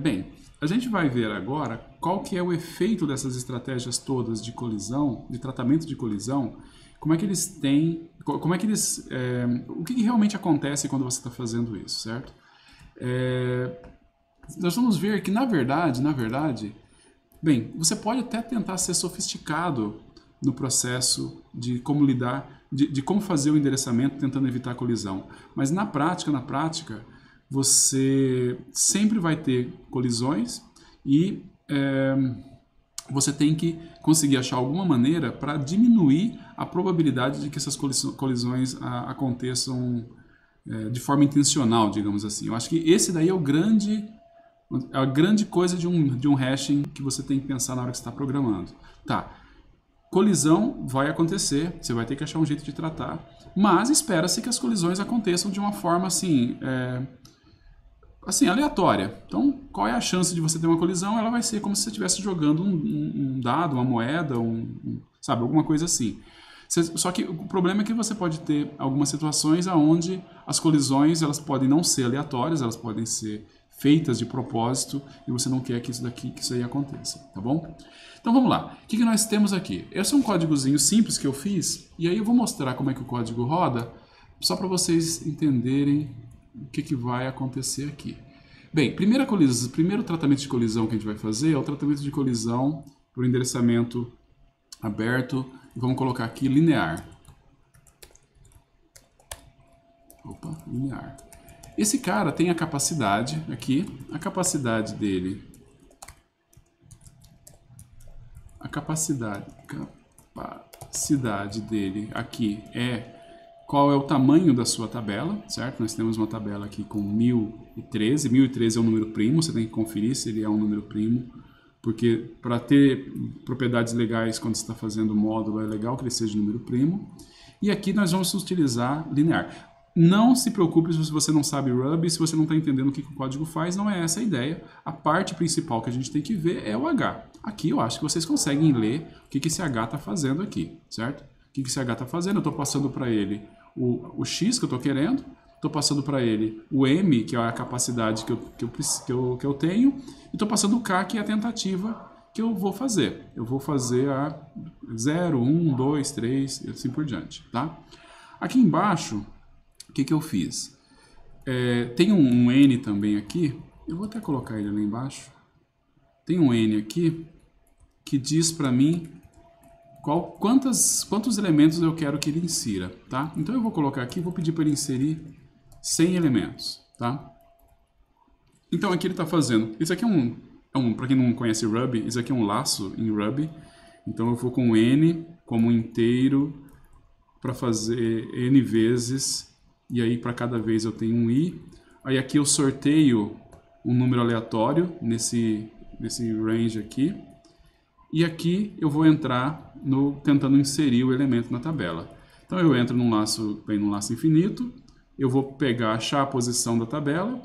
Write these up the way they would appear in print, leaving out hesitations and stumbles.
Bem, a gente vai ver agora qual que é o efeito dessas estratégias todas de colisão, de tratamento de colisão, como é que eles têm, como é que eles, o que realmente acontece quando você está fazendo isso, certo? Nós vamos ver que na verdade, bem, você pode até tentar ser sofisticado no processo de como lidar, de como fazer o endereçamento tentando evitar a colisão. Mas na prática, você sempre vai ter colisões e você tem que conseguir achar alguma maneira para diminuir a probabilidade de que essas colisões aconteçam de forma intencional, digamos assim. Eu acho que esse daí é a grande coisa de um hashing que você tem que pensar na hora que você está programando. Tá, colisão vai acontecer, você vai ter que achar um jeito de tratar, mas espera-se que as colisões aconteçam de uma forma assim, aleatória. Então, qual é a chance de você ter uma colisão? Ela vai ser como se você estivesse jogando um dado, uma moeda, sabe, alguma coisa assim. Só que o problema é que você pode ter algumas situações onde as colisões elas podem não ser aleatórias, elas podem ser feitas de propósito e você não quer que isso aí aconteça, tá bom? Então vamos lá. O que nós temos aqui? Esse é um códigozinho simples que eu fiz e aí eu vou mostrar como é que o código roda só para vocês entenderem o que vai acontecer aqui. Bem, primeiro tratamento de colisão que a gente vai fazer é o tratamento de colisão por endereçamento aberto. Vamos colocar aqui linear. Opa, linear. Esse cara tem a capacidade aqui, a capacidade dele aqui é qual é o tamanho da sua tabela, certo? Nós temos uma tabela aqui com 1013. 1013 é um número primo, você tem que conferir se ele é um número primo, porque para ter propriedades legais quando você está fazendo o módulo é legal que ele seja um número primo. E aqui nós vamos utilizar linear. Não se preocupe se você não sabe Ruby, se você não está entendendo o que o código faz, não é essa a ideia. A parte principal que a gente tem que ver é o H. Aqui eu acho que vocês conseguem ler o que esse H está fazendo aqui, certo? O que esse H está fazendo? Eu estou passando para ele o X que eu estou querendo, estou passando para ele o M, que é a capacidade que eu tenho, e estou passando o K, que é a tentativa que eu vou fazer. Eu vou fazer a 0, 1, 2, 3 e assim por diante, tá? Aqui embaixo, o que eu fiz? Tem um N também aqui, eu vou até colocar ele lá embaixo. Tem um N aqui que diz para mim quantos elementos eu quero que ele insira, tá? Então eu vou colocar aqui, vou pedir para ele inserir 100 elementos, tá? Então aqui ele está fazendo, isso aqui para quem não conhece Ruby, isso aqui é um laço em Ruby. Então eu vou com N como inteiro para fazer N vezes, e aí para cada vez eu tenho um I. Aí aqui eu sorteio um número aleatório nesse range aqui. E aqui eu vou entrar tentando inserir o elemento na tabela. Então eu entro num laço infinito, eu vou achar a posição da tabela,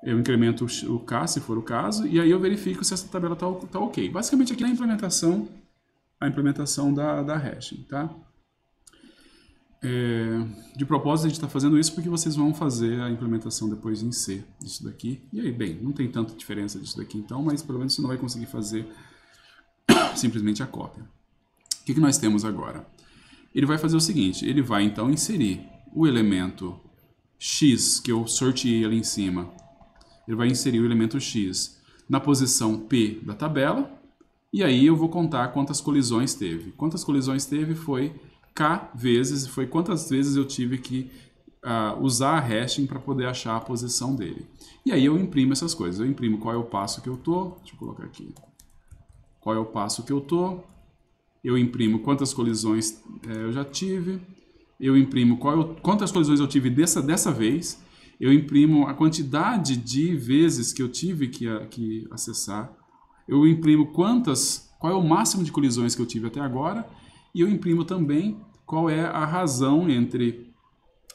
eu incremento o K se for o caso, e aí eu verifico se essa tabela está ok. Basicamente aqui é a implementação da hashing, tá? De propósito a gente está fazendo isso porque vocês vão fazer a implementação depois em C disso daqui. E aí, bem, não tem tanta diferença disso daqui então, mas pelo menos você não vai conseguir fazer simplesmente a cópia. O que nós temos agora? Ele vai fazer o seguinte, ele vai então inserir o elemento X, que eu sorteei ali em cima, ele vai inserir o elemento X na posição P da tabela, e aí eu vou contar quantas colisões teve. Quantas colisões teve foi K vezes, foi quantas vezes eu tive que usar a hashing para poder achar a posição dele. E aí eu imprimo essas coisas, eu imprimo qual é o passo que eu tô, deixa eu colocar aqui. Qual é o passo que eu tô, eu imprimo quantas colisões eu já tive, eu imprimo quantas colisões eu tive dessa vez, eu imprimo a quantidade de vezes que eu tive que acessar, eu imprimo qual é o máximo de colisões que eu tive até agora, e eu imprimo também qual é a razão entre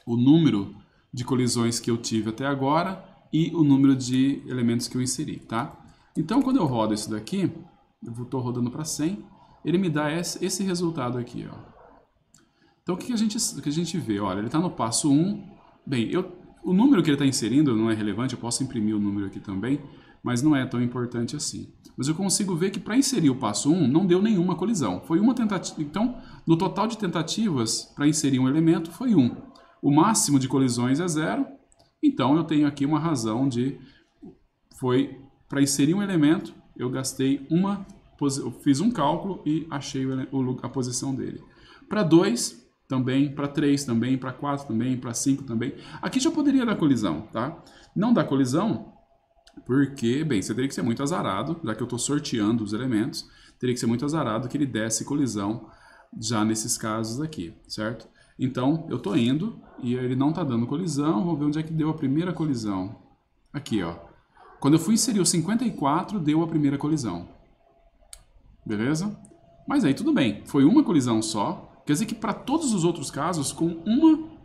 o número de colisões que eu tive até agora e o número de elementos que eu inseri, tá? Então, quando eu rodo isso daqui, eu estou rodando para 100, ele me dá esse resultado aqui, ó. Então o que a gente vê? Olha, ele está no passo 1. Bem, O número que ele está inserindo não é relevante, eu posso imprimir o número aqui também, mas não é tão importante assim. Mas eu consigo ver que para inserir o passo 1 não deu nenhuma colisão. Foi uma tentativa. Então, no total de tentativas para inserir um elemento foi 1. O máximo de colisões é 0. Então, eu tenho aqui uma razão de... Foi para inserir um elemento, eu gastei eu fiz um cálculo e achei a posição dele. Para 2, também. Para 3, também. Para 4, também. Para 5, também. Aqui já poderia dar colisão, tá? Não dá colisão porque, bem, você teria que ser muito azarado, já que eu estou sorteando os elementos, teria que ser muito azarado que ele desse colisão já nesses casos aqui, certo? Então, eu estou indo e ele não está dando colisão, vou ver onde é que deu a primeira colisão. Aqui, ó. Quando eu fui inserir o 54, deu a primeira colisão. Beleza? Mas aí tudo bem, foi uma colisão só, quer dizer que para todos os outros casos, com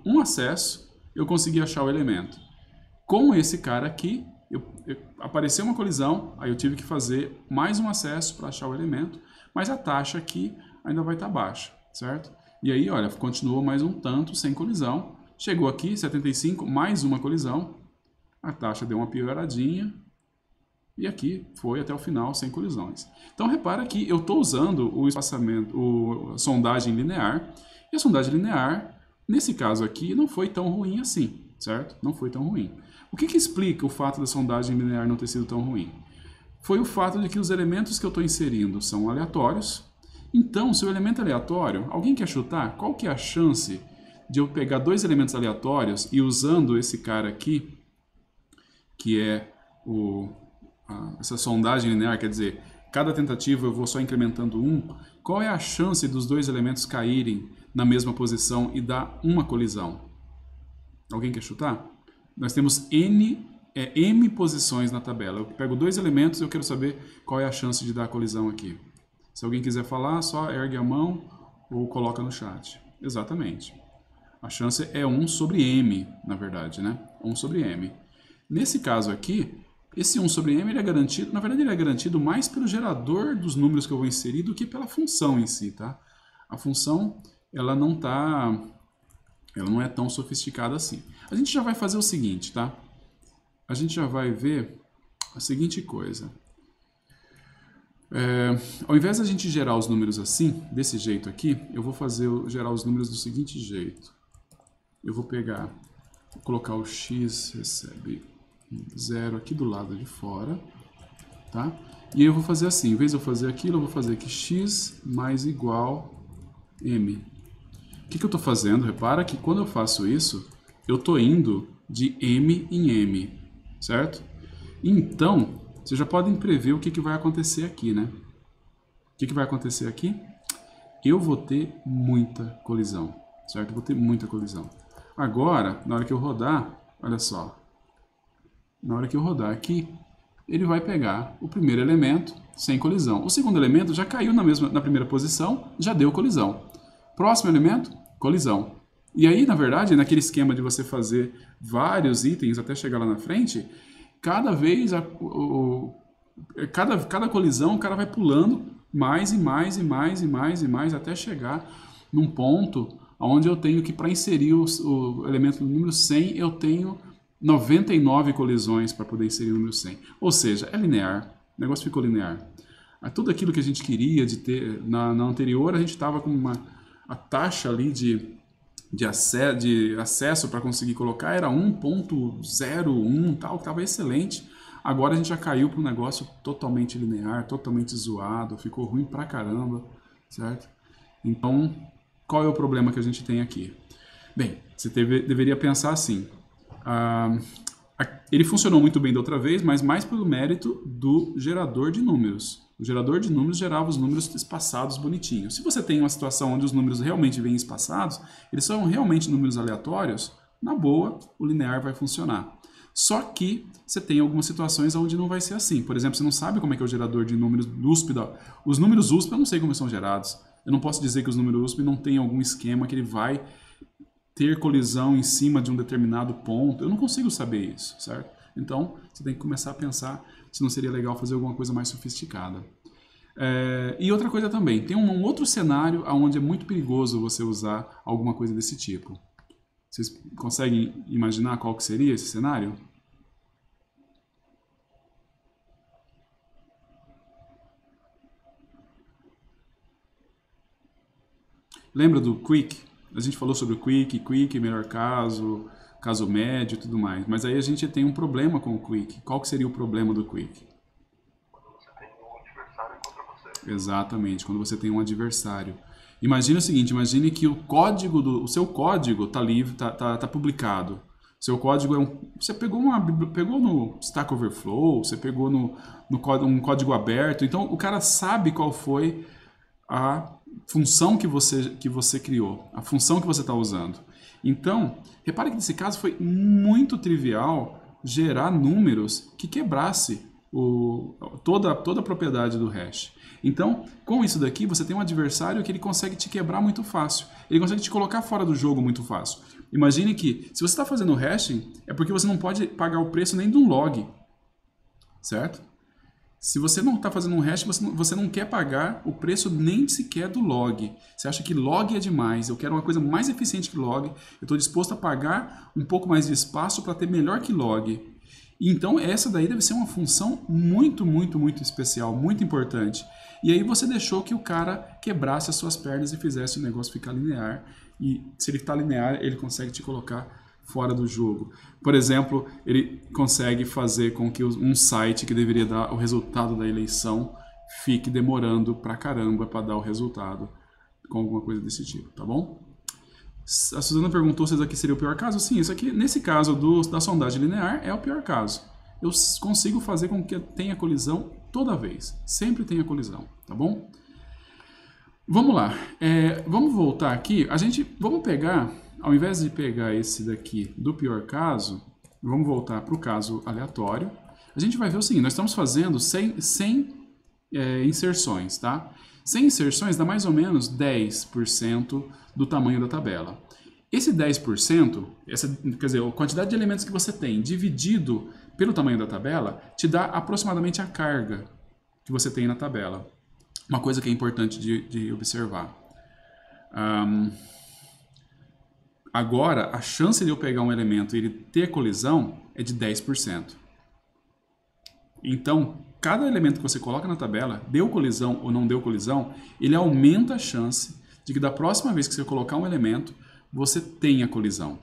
um acesso, eu consegui achar o elemento. Com esse cara aqui, apareceu uma colisão, aí eu tive que fazer mais um acesso para achar o elemento, mas a taxa aqui ainda vai estar baixa, certo? E aí, olha, continuou mais um tanto sem colisão. Chegou aqui, 75, mais uma colisão, a taxa deu uma pioradinha, e aqui foi até o final sem colisões. Então repara que eu estou usando o espaçamento, a sondagem linear, e a sondagem linear, nesse caso aqui, não foi tão ruim assim, certo? Não foi tão ruim. O que explica o fato da sondagem linear não ter sido tão ruim? Foi o fato de que os elementos que eu estou inserindo são aleatórios. Então, se o elemento é aleatório, alguém quer chutar? Qual que é a chance de eu pegar dois elementos aleatórios e usando esse cara aqui, que é essa sondagem linear, quer dizer, cada tentativa eu vou só incrementando um, qual é a chance dos dois elementos caírem na mesma posição e dar uma colisão? Alguém quer chutar? Nós temos m posições na tabela. Eu pego dois elementos e eu quero saber qual é a chance de dar a colisão aqui. Se alguém quiser falar, só ergue a mão ou coloca no chat. Exatamente. A chance é 1 sobre m, na verdade, né? 1 sobre m. Nesse caso aqui, esse 1 sobre m ele é garantido, na verdade ele é garantido mais pelo gerador dos números que eu vou inserir do que pela função em si, tá? A função, ela não é tão sofisticada assim. A gente já vai fazer o seguinte, tá? A gente já vai ver a seguinte coisa. Ao invés da gente gerar os números assim, desse jeito aqui, eu vou gerar os números do seguinte jeito. Eu vou colocar o x recebe 0 aqui do lado de fora, tá? E aí eu vou fazer assim, em vez de eu fazer aquilo, eu vou fazer aqui x mais igual m. O que eu estou fazendo? Repara que quando eu faço isso, eu estou indo de m em m, certo? Então, vocês já podem prever o que vai acontecer aqui, né? O que vai acontecer aqui? Eu vou ter muita colisão, certo? Eu vou ter muita colisão. Agora, na hora que eu rodar, olha só. Na hora que eu rodar aqui, ele vai pegar o primeiro elemento sem colisão. O segundo elemento já caiu na primeira posição, já deu colisão. Próximo elemento, colisão. E aí, na verdade, naquele esquema de você fazer vários itens até chegar lá na frente, cada vez, cada colisão, o cara vai pulando mais e mais e mais e mais e mais até chegar num ponto onde eu tenho que, para inserir o elemento número 100, eu tenho 99 colisões para poder inserir o número 100. Ou seja, é linear. O negócio ficou linear. Tudo aquilo que a gente queria de ter na anterior, a gente estava com a taxa ali de acesso para conseguir colocar era 1.01 tal, que estava excelente. Agora a gente já caiu para um negócio totalmente linear, totalmente zoado, ficou ruim pra caramba, certo? Então, qual é o problema que a gente tem aqui? Bem, você deveria pensar assim, ele funcionou muito bem da outra vez, mas mais pelo mérito do gerador de números. O gerador de números gerava os números espaçados bonitinhos. Se você tem uma situação onde os números realmente vêm espaçados, eles são realmente números aleatórios, na boa, o linear vai funcionar. Só que você tem algumas situações onde não vai ser assim. Por exemplo, você não sabe como é que é o gerador de números USP. Os números USP eu não sei como são gerados. Eu não posso dizer que os números USP não tem algum esquema que ele vai ter colisão em cima de um determinado ponto. Eu não consigo saber isso, certo? Então, você tem que começar a pensar se não seria legal fazer alguma coisa mais sofisticada. E outra coisa também, tem um outro cenário onde é muito perigoso você usar alguma coisa desse tipo. Vocês conseguem imaginar qual que seria esse cenário? Lembra do Quick? A gente falou sobre o Quick, melhor caso, caso médio e tudo mais. Mas aí a gente tem um problema com o Quick. Qual que seria o problema do Quick? Quando você tem um adversário contra você. Exatamente, quando você tem um adversário. Imagine o seguinte, imagine que o seu código está livre, tá publicado. Seu código você pegou no Stack Overflow, você pegou um código aberto, então o cara sabe qual foi a função que você criou, a função que você está usando. Então, repare que nesse caso foi muito trivial gerar números que quebrasse toda a propriedade do hash. Então, com isso daqui, você tem um adversário que ele consegue te quebrar muito fácil. Ele consegue te colocar fora do jogo muito fácil. Imagine que, se você está fazendo hashing, é porque você não pode pagar o preço nem de um log. Certo? Se você não está fazendo um hash, você não quer pagar o preço nem sequer do log. Você acha que log é demais, eu quero uma coisa mais eficiente que log, eu estou disposto a pagar um pouco mais de espaço para ter melhor que log. Então essa daí deve ser uma função muito, muito, muito especial, muito importante. E aí você deixou que o cara quebrasse as suas pernas e fizesse o negócio ficar linear. E se ele está linear, ele consegue te colocar fora do jogo. Por exemplo, ele consegue fazer com que um site que deveria dar o resultado da eleição fique demorando pra caramba para dar o resultado, com alguma coisa desse tipo, tá bom? A Suzana perguntou se isso aqui seria o pior caso. Sim, isso aqui, nesse caso da sondagem linear, é o pior caso. Eu consigo fazer com que tenha colisão toda vez. Sempre tenha colisão, tá bom? Vamos lá. Vamos voltar aqui. Vamos pegar, ao invés de pegar esse daqui do pior caso, vamos voltar para o caso aleatório. A gente vai ver o seguinte, nós estamos fazendo 100 inserções, tá? 100 inserções dá mais ou menos 10% do tamanho da tabela. Esse 10%, quer dizer, a quantidade de elementos que você tem dividido pelo tamanho da tabela, te dá aproximadamente a carga que você tem na tabela. Uma coisa que é importante de observar. Agora, a chance de eu pegar um elemento e ele ter colisão é de 10%. Então, cada elemento que você coloca na tabela, deu colisão ou não deu colisão, ele aumenta a chance de que da próxima vez que você colocar um elemento, você tenha colisão,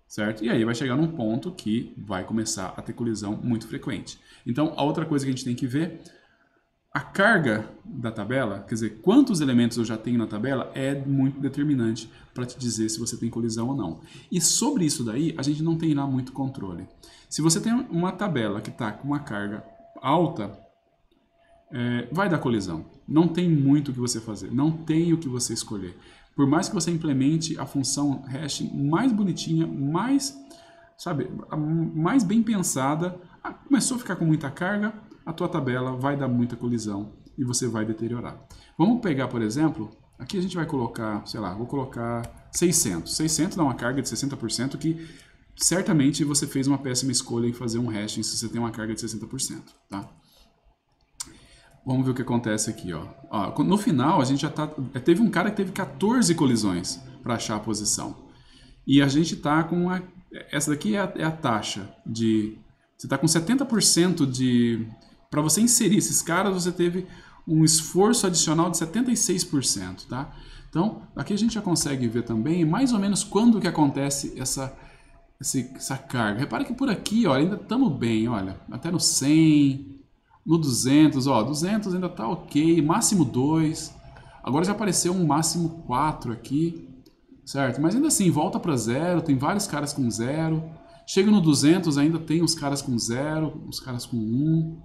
certo? E aí vai chegar num ponto que vai começar a ter colisão muito frequente. Então, a outra coisa que a gente tem que ver, a carga da tabela, quer dizer, quantos elementos eu já tenho na tabela, é muito determinante para te dizer se você tem colisão ou não. E sobre isso daí, a gente não tem lá muito controle. Se você tem uma tabela que está com uma carga alta, vai dar colisão. Não tem muito o que você fazer, não tem o que você escolher. Por mais que você implemente a função hashing mais bonitinha, mais bem pensada, começou a ficar com muita carga, a tua tabela vai dar muita colisão e você vai deteriorar. Vamos pegar, por exemplo, aqui a gente vai colocar, sei lá, vou colocar 600. 600 dá uma carga de 60% que certamente você fez uma péssima escolha em fazer um hashing se você tem uma carga de 60%, tá? Vamos ver o que acontece aqui, ó. No final, a gente já teve um cara que teve 14 colisões para achar a posição. E a gente tá com essa daqui é a taxa de... Você está com 70% de... Para você inserir esses caras, você teve um esforço adicional de 76%, tá? Então, aqui a gente já consegue ver também mais ou menos quando que acontece essa carga. Repara que por aqui, ó, ainda estamos bem, olha, até no 100, no 200, ó, 200 ainda tá ok, máximo 2, agora já apareceu um máximo 4 aqui, certo? Mas ainda assim, volta para 0, tem vários caras com 0, chega no 200, ainda tem uns caras com 0, uns caras com 1,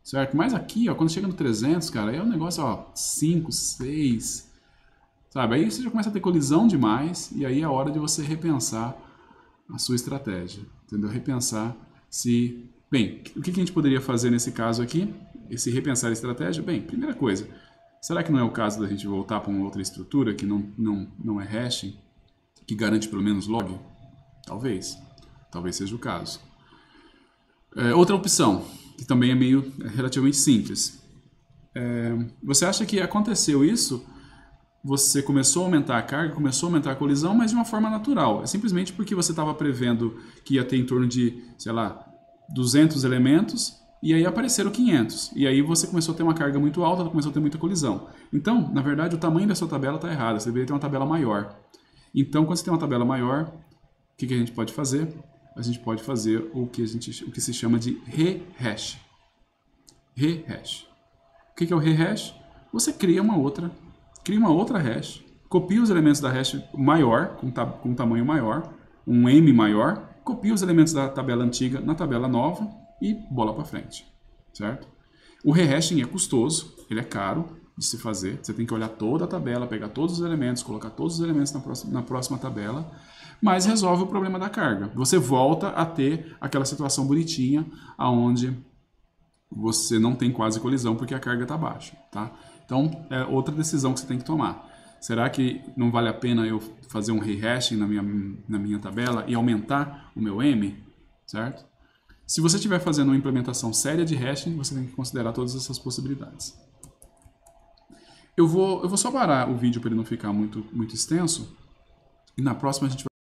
certo? Mas aqui, ó, quando chega no 300, cara, aí é um negócio, ó, 5, 6, sabe? Aí você já começa a ter colisão demais e aí é a hora de você repensar a sua estratégia, entendeu? Repensar se... Bem, o que a gente poderia fazer nesse caso aqui? Esse repensar a estratégia? Bem, primeira coisa, será que não é o caso da gente voltar para uma outra estrutura que não é hashing, que garante pelo menos log? Talvez seja o caso. Outra opção, que também é relativamente simples. Você acha que aconteceu isso você começou a aumentar a carga, começou a aumentar a colisão, mas de uma forma natural. É simplesmente porque você estava prevendo que ia ter em torno de, sei lá, 200 elementos, e aí apareceram 500. E aí você começou a ter uma carga muito alta, começou a ter muita colisão. Então, na verdade, o tamanho da sua tabela está errado. Você deveria ter uma tabela maior. Então, quando você tem uma tabela maior, o que a gente pode fazer? A gente pode fazer o que se chama de rehash. Rehash. O que é o rehash? Você cria uma outra hash, copia os elementos da hash maior, com tamanho maior, um M maior, copia os elementos da tabela antiga na tabela nova e bola para frente, certo? O rehashing é custoso, ele é caro de se fazer, você tem que olhar toda a tabela, pegar todos os elementos, colocar todos os elementos na próxima tabela, mas resolve o problema da carga. Você volta a ter aquela situação bonitinha, onde você não tem quase colisão porque a carga está baixa, tá? Então, é outra decisão que você tem que tomar. Será que não vale a pena eu fazer um rehashing na minha tabela e aumentar o meu M, certo? Se você estiver fazendo uma implementação séria de hashing, você tem que considerar todas essas possibilidades. Eu vou só parar o vídeo para ele não ficar muito extenso, e na próxima a gente vai